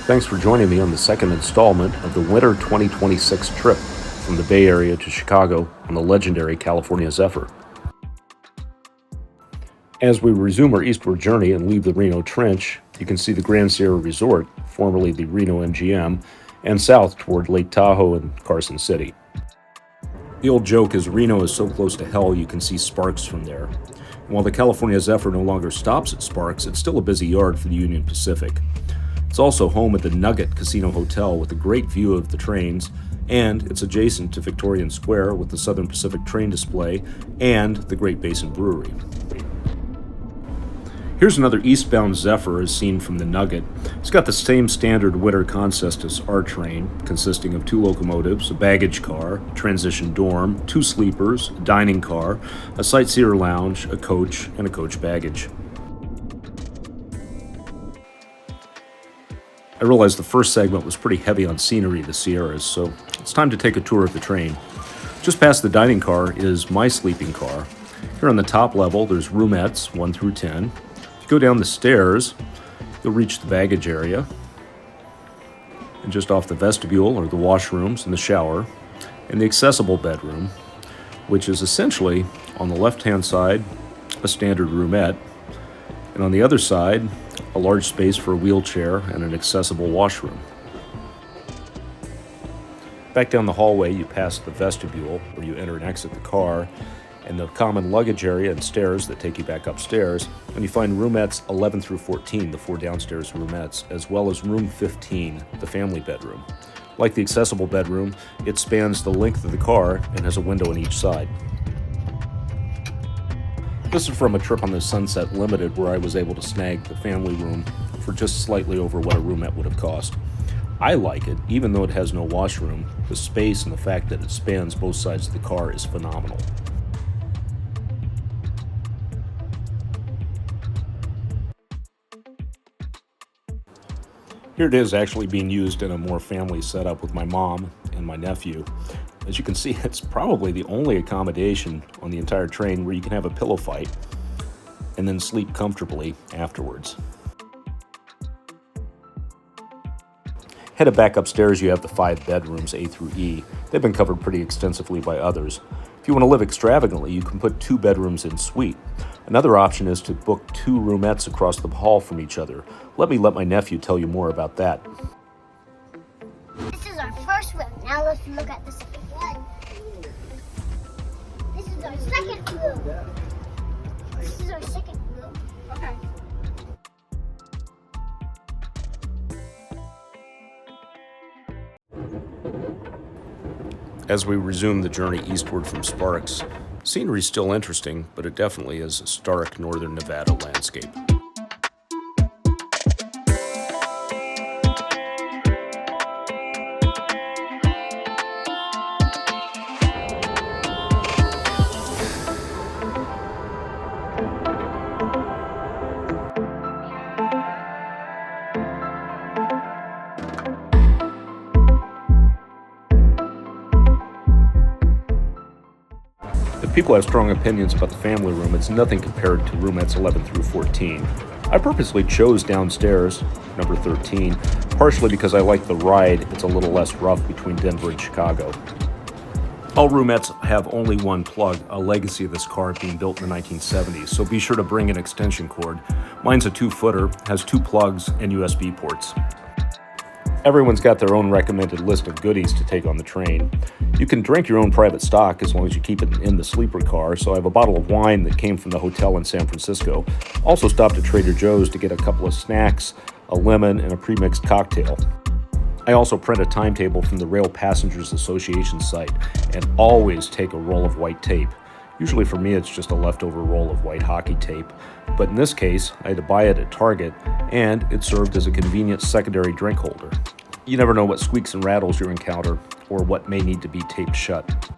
Thanks for joining me on the second installment of the winter 2026 trip from the Bay Area to Chicago on the legendary California Zephyr. As we resume our eastward journey and leave the Reno Trench, you can see the Grand Sierra Resort, formerly the Reno MGM, and south toward Lake Tahoe and Carson City. The old joke is Reno is so close to hell you can see Sparks from there. And while the California Zephyr no longer stops at Sparks, it's still a busy yard for the Union Pacific. It's also home at the Nugget Casino Hotel with a great view of the trains, and it's adjacent to Victorian Square with the Southern Pacific train display and the Great Basin Brewery. Here's another eastbound Zephyr as seen from the Nugget. It's got the same standard winter consist as our train, consisting of 2 locomotives, a baggage car, a transition dorm, 2 sleepers, a dining car, a Sightseer lounge, a coach, and a coach baggage. I realized the first segment was pretty heavy on scenery, the Sierras, so it's time to take a tour of the train. Just past the dining car is my sleeping car. Here on the top level, there's roomettes 1 through 10. If you go down the stairs, you'll reach the baggage area. And just off the vestibule are the washrooms and the shower, and the accessible bedroom, which is essentially, on the left-hand side, a standard roomette, and on the other side, a large space for a wheelchair and an accessible washroom. Back down the hallway, you pass the vestibule, where you enter and exit the car, and the common luggage area and stairs that take you back upstairs, and you find roomettes 11 through 14, the 4 downstairs roomettes, as well as room 15, the family bedroom. Like the accessible bedroom, it spans the length of the car and has a window on each side. This is from a trip on the Sunset Limited where I was able to snag the family room for just slightly over what a roomette would have cost. I like it, even though it has no washroom. The space and the fact that it spans both sides of the car is phenomenal. Here it is actually being used in a more family setup with my mom and my nephew. As you can see, it's probably the only accommodation on the entire train where you can have a pillow fight and then sleep comfortably afterwards. Headed back upstairs, you have the 5 bedrooms, A through E. They've been covered pretty extensively by others. If you want to live extravagantly, you can put 2 bedrooms in suite. Another option is to book 2 roomettes across the hall from each other. Let my nephew tell you more about that. This is our first room. Now let's look at the second one. This is our second room. This is our second room. Okay. As we resume the journey eastward from Sparks, scenery is still interesting, but it definitely is a stark northern Nevada landscape. If people have strong opinions about the family room, it's nothing compared to roomettes 11 through 14. I purposely chose downstairs, number 13, partially because I like the ride. It's a little less rough between Denver and Chicago. All roomettes have only one plug, a legacy of this car being built in the 1970s, so be sure to bring an extension cord. Mine's a 2-footer, has 2 plugs and USB ports. Everyone's got their own recommended list of goodies to take on the train. You can drink your own private stock as long as you keep it in the sleeper car, so I have a bottle of wine that came from the hotel in San Francisco. Also stopped at Trader Joe's to get a couple of snacks, a lemon, and a pre-mixed cocktail. I also print a timetable from the Rail Passengers Association site and always take a roll of white tape. Usually for me it's just a leftover roll of white hockey tape, but in this case I had to buy it at Target and it served as a convenient secondary drink holder. You never know what squeaks and rattles you encounter or what may need to be taped shut.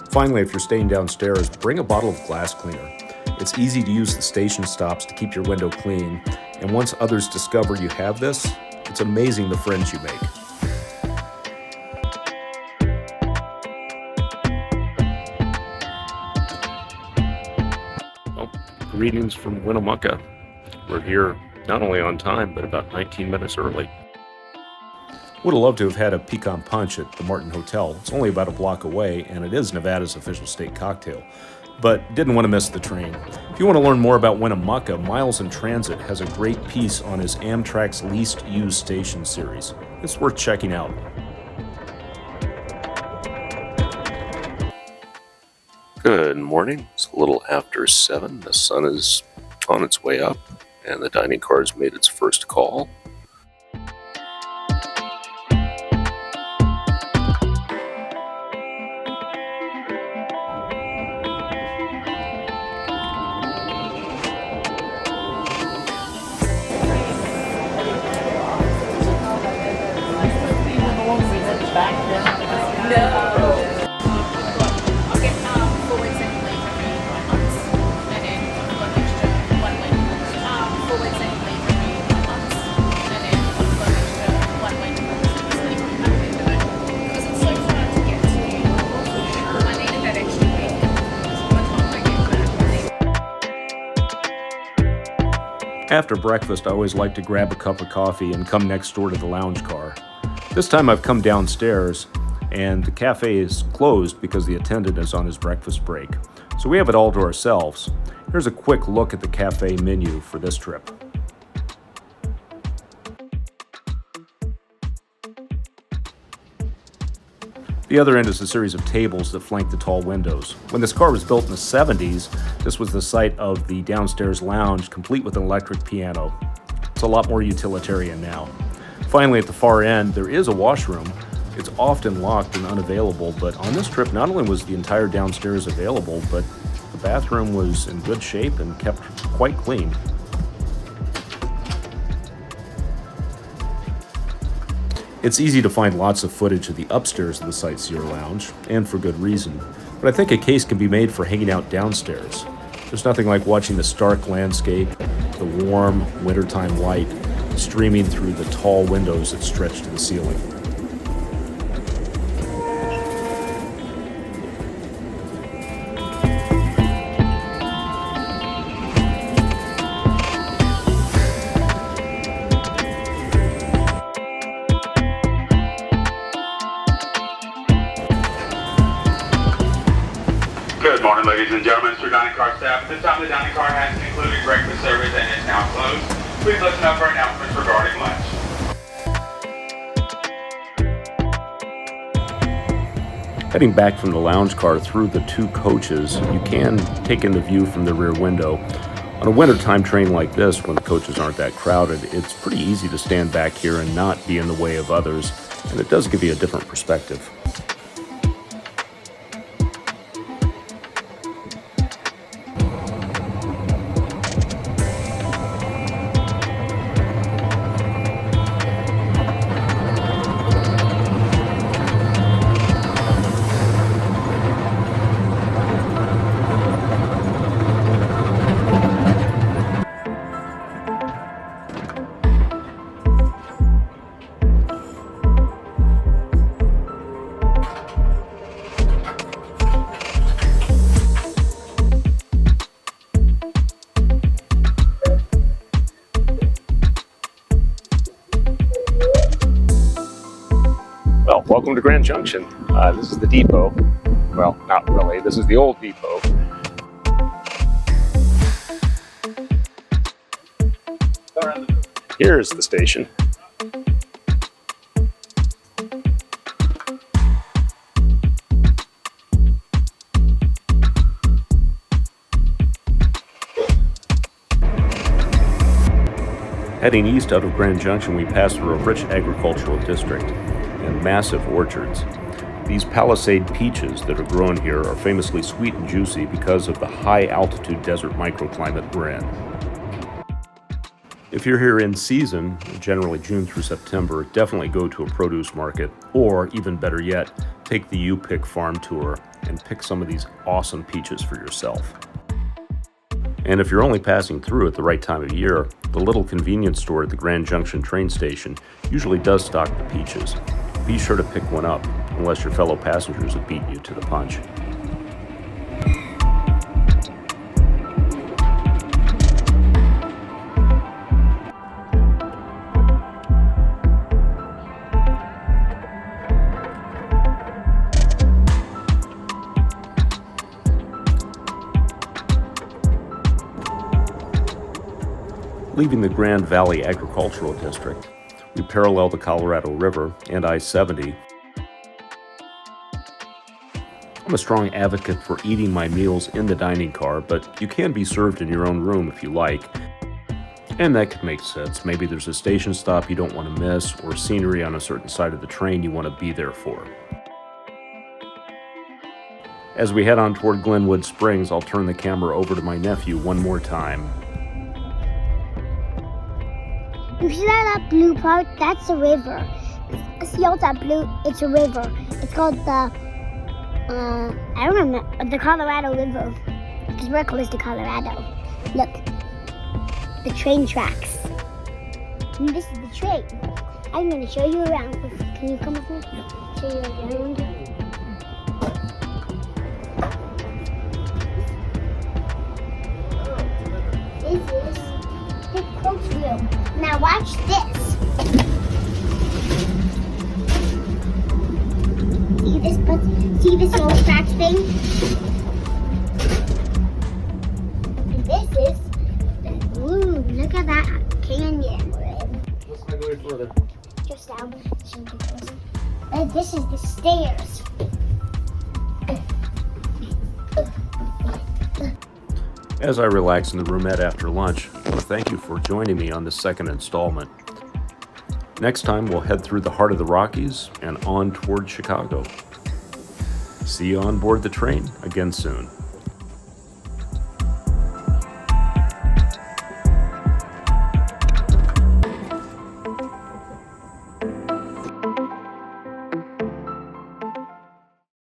Finally, if you're staying downstairs, bring a bottle of glass cleaner. It's easy to use the station stops to keep your window clean, and once others discover you have this, it's amazing the friends you make. Well, greetings from Winnemucca. We're here not only on time, but about 19 minutes early. Would have loved to have had a pecan punch at the Martin Hotel. It's only about a block away, and it is Nevada's official state cocktail. But didn't want to miss the train. If you want to learn more about Winnemucca, Miles in Transit has a great piece on his Amtrak's Least Used Station series. It's worth checking out. Good morning. It's a little after 7. The sun is on its way up, and the dining car has made its first call. After breakfast, I always like to grab a cup of coffee and come next door to the lounge car. This time I've come downstairs, and the cafe is closed because the attendant is on his breakfast break. So we have it all to ourselves. Here's a quick look at the cafe menu for this trip. The other end is a series of tables that flank the tall windows. When this car was built in the 70s, this was the site of the downstairs lounge, complete with an electric piano. It's a lot more utilitarian now. Finally, at the far end, there is a washroom. It's often locked and unavailable, but on this trip, not only was the entire downstairs available, but the bathroom was in good shape and kept quite clean. It's easy to find lots of footage of the upstairs of the Sightseer lounge, and for good reason, but I think a case can be made for hanging out downstairs. There's nothing like watching the stark landscape, the warm wintertime light streaming through the tall windows that stretch to the ceiling. Good morning, ladies and gentlemen. It's your dining car staff. At this time, the dining car has included breakfast service and is now closed. Please listen up for announcements regarding lunch. Heading back from the lounge car through the two coaches, you can take in the view from the rear window. On a wintertime train like this, when the coaches aren't that crowded, it's pretty easy to stand back here and not be in the way of others, and it does give you a different perspective. Well, welcome to Grand Junction. This is the depot. Well, not really. This is the old depot. Here's the station. Heading east out of Grand Junction, we pass through a rich agricultural district and massive orchards. These Palisade peaches that are grown here are famously sweet and juicy because of the high-altitude desert microclimate we're in. If you're here in season, generally June through September, definitely go to a produce market, or even better yet, take the U-Pick farm tour and pick some of these awesome peaches for yourself. And if you're only passing through at the right time of year, the little convenience store at the Grand Junction train station usually does stock the peaches. Be sure to pick one up, unless your fellow passengers have beaten you to the punch. Leaving the Grand Valley Agricultural District, we parallel the Colorado River and I-70. I'm a strong advocate for eating my meals in the dining car, but you can be served in your own room if you like. And that could make sense. Maybe there's a station stop you don't want to miss, or scenery on a certain side of the train you want to be there for. As we head on toward Glenwood Springs, I'll turn the camera over to my nephew one more time. You see that blue part? That's a river. See all that blue? It's a river. It's called the, I don't remember, the Colorado River. Because we're close to Colorado. Look, the train tracks. And this is the train. I'm going to show you around. Can you come with me? Show you around. This is the coach wheel. Now watch this. See this little scratch thing? And this is, ooh, look at that canyon we're in. Let's not go any further. Just down. And this is the stairs. As I relax in the roomette after lunch, I want to thank you for joining me on this second installment. Next time, we'll head through the heart of the Rockies and on toward Chicago. See you on board the train again soon.